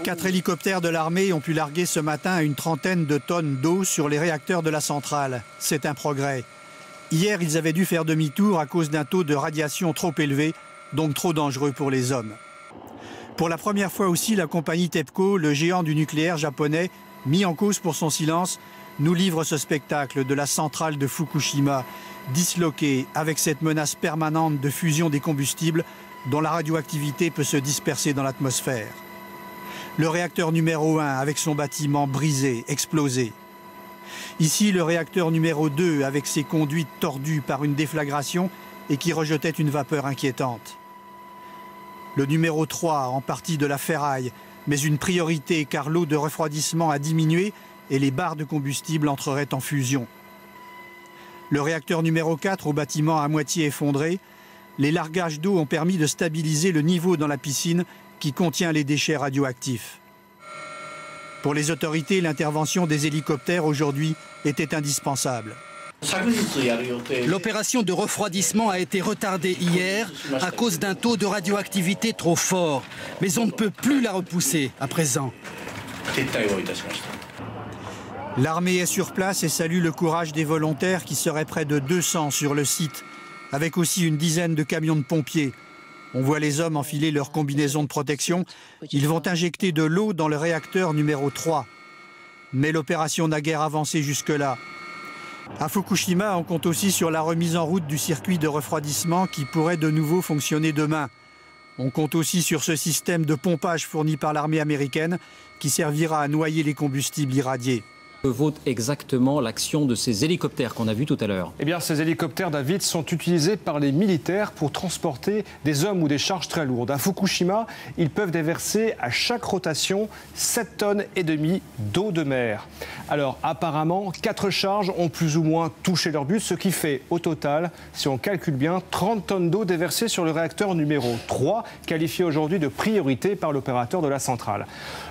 4 hélicoptères de l'armée ont pu larguer ce matin une trentaine de tonnes d'eau sur les réacteurs de la centrale. C'est un progrès. Hier, ils avaient dû faire demi-tour à cause d'un taux de radiation trop élevé, donc trop dangereux pour les hommes. Pour la première fois aussi, la compagnie TEPCO, le géant du nucléaire japonais, mis en cause pour son silence, nous livre ce spectacle de la centrale de Fukushima, disloquée avec cette menace permanente de fusion des combustibles dont la radioactivité peut se disperser dans l'atmosphère. Le réacteur numéro 1 avec son bâtiment brisé, explosé. Ici, le réacteur numéro 2 avec ses conduites tordues par une déflagration et qui rejetait une vapeur inquiétante. Le numéro 3 en partie de la ferraille, mais une priorité car l'eau de refroidissement a diminué et les barres de combustible entreraient en fusion. Le réacteur numéro 4 au bâtiment à moitié effondré, les largages d'eau ont permis de stabiliser le niveau dans la piscine qui contient les déchets radioactifs. Pour les autorités, l'intervention des hélicoptères aujourd'hui était indispensable. L'opération de refroidissement a été retardée hier à cause d'un taux de radioactivité trop fort. Mais on ne peut plus la repousser à présent. L'armée est sur place et salue le courage des volontaires qui seraient près de 200 sur le site, avec aussi une dizaine de camions de pompiers. On voit les hommes enfiler leurs combinaisons de protection. Ils vont injecter de l'eau dans le réacteur numéro 3. Mais l'opération n'a guère avancé jusque-là. À Fukushima, on compte aussi sur la remise en route du circuit de refroidissement qui pourrait de nouveau fonctionner demain. On compte aussi sur ce système de pompage fourni par l'armée américaine qui servira à noyer les combustibles irradiés. Que vaut exactement l'action de ces hélicoptères qu'on a vus tout à l'heure? Eh bien, ces hélicoptères, David, sont utilisés par les militaires pour transporter des hommes ou des charges très lourdes. À Fukushima, ils peuvent déverser à chaque rotation 7 tonnes et demie d'eau de mer. Alors, apparemment, 4 charges ont plus ou moins touché leur but, ce qui fait, au total, si on calcule bien, 30 tonnes d'eau déversées sur le réacteur numéro 3, qualifié aujourd'hui de priorité par l'opérateur de la centrale.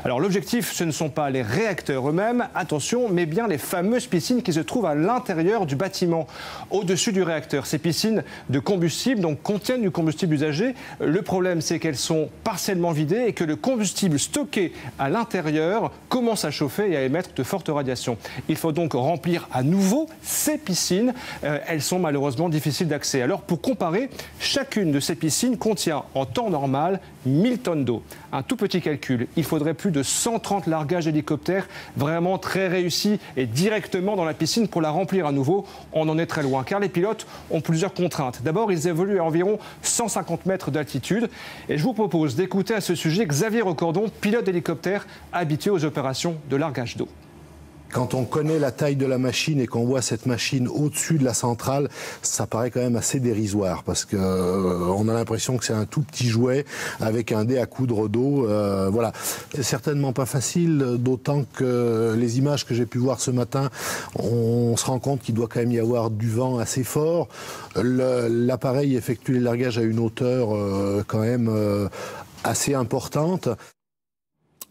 Alors, l'objectif, ce ne sont pas les réacteurs eux-mêmes, attention, mais bien les fameuses piscines qui se trouvent à l'intérieur du bâtiment, au-dessus du réacteur. Ces piscines de combustible donc, contiennent du combustible usagé. Le problème, c'est qu'elles sont partiellement vidées et que le combustible stocké à l'intérieur commence à chauffer et à émettre de fortes radiations. Il faut donc remplir à nouveau ces piscines. Elles sont malheureusement difficiles d'accès. Alors, pour comparer, chacune de ces piscines contient en temps normal 1000 tonnes d'eau. Un tout petit calcul, il faudrait plus de 130 largages d'hélicoptères vraiment très réussis et directement dans la piscine pour la remplir à nouveau. On en est très loin car les pilotes ont plusieurs contraintes. D'abord, ils évoluent à environ 150 mètres d'altitude et je vous propose d'écouter à ce sujet Xavier Recordon, pilote d'hélicoptère habitué aux opérations de largage d'eau. Quand on connaît la taille de la machine et qu'on voit cette machine au-dessus de la centrale, ça paraît quand même assez dérisoire parce que on a l'impression que c'est un tout petit jouet avec un dé à coudre d'eau. Voilà, c'est certainement pas facile, d'autant que les images que j'ai pu voir ce matin, on se rend compte qu'il doit quand même y avoir du vent assez fort. L'appareil effectue les largages à une hauteur quand même assez importante.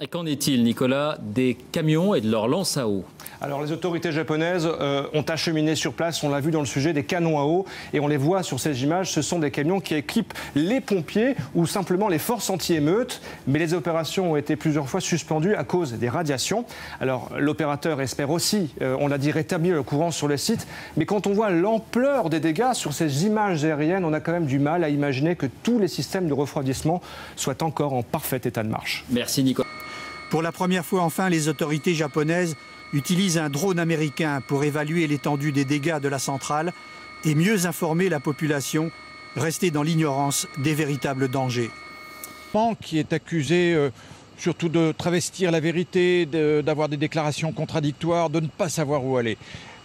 Et qu'en est-il, Nicolas, des camions et de leurs lances à eau? Alors les autorités japonaises ont acheminé sur place, on l'a vu dans le sujet, des canons à eau et on les voit sur ces images, ce sont des camions qui équipent les pompiers ou simplement les forces anti-émeutes, mais les opérations ont été plusieurs fois suspendues à cause des radiations. Alors l'opérateur espère aussi, on l'a dit, rétablir le courant sur le site, mais quand on voit l'ampleur des dégâts sur ces images aériennes, on a quand même du mal à imaginer que tous les systèmes de refroidissement soient encore en parfait état de marche. Merci Nicolas. Pour la première fois, enfin, les autorités japonaises utilisent un drone américain pour évaluer l'étendue des dégâts de la centrale et mieux informer la population, restée dans l'ignorance des véritables dangers. Qui est accusé surtout de travestir la vérité, d'avoir des déclarations contradictoires, de ne pas savoir où aller.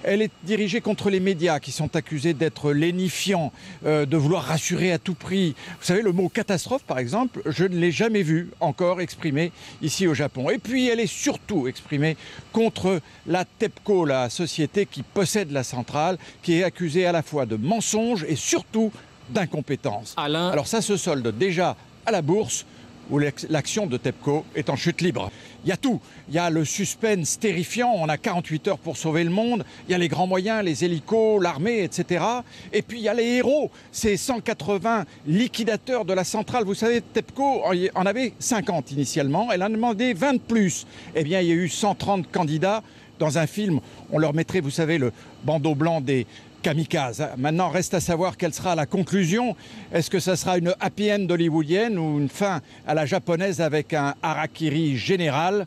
Elle est dirigée contre les médias qui sont accusés d'être lénifiants, de vouloir rassurer à tout prix. Vous savez, le mot catastrophe, par exemple, je ne l'ai jamais vu encore exprimé ici au Japon. Et puis, elle est surtout exprimée contre la TEPCO, la société qui possède la centrale, qui est accusée à la fois de mensonges et surtout d'incompétence. Alain... Alors ça se solde déjà à la bourse. où l'action de TEPCO est en chute libre. Il y a tout. Il y a le suspense terrifiant, on a 48 heures pour sauver le monde. Il y a les grands moyens, les hélicos, l'armée, etc. Et puis il y a les héros, ces 180 liquidateurs de la centrale. Vous savez, TEPCO en avait 50 initialement, elle en a demandé 20 de plus. Eh bien, il y a eu 130 candidats. Dans un film, on leur mettrait, vous savez, le bandeau blanc des kamikazes. Maintenant, reste à savoir quelle sera la conclusion. Est-ce que ça sera une happy end hollywoodienne ou une fin à la japonaise avec un harakiri général?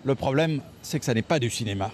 Le problème, c'est que ça n'est pas du cinéma.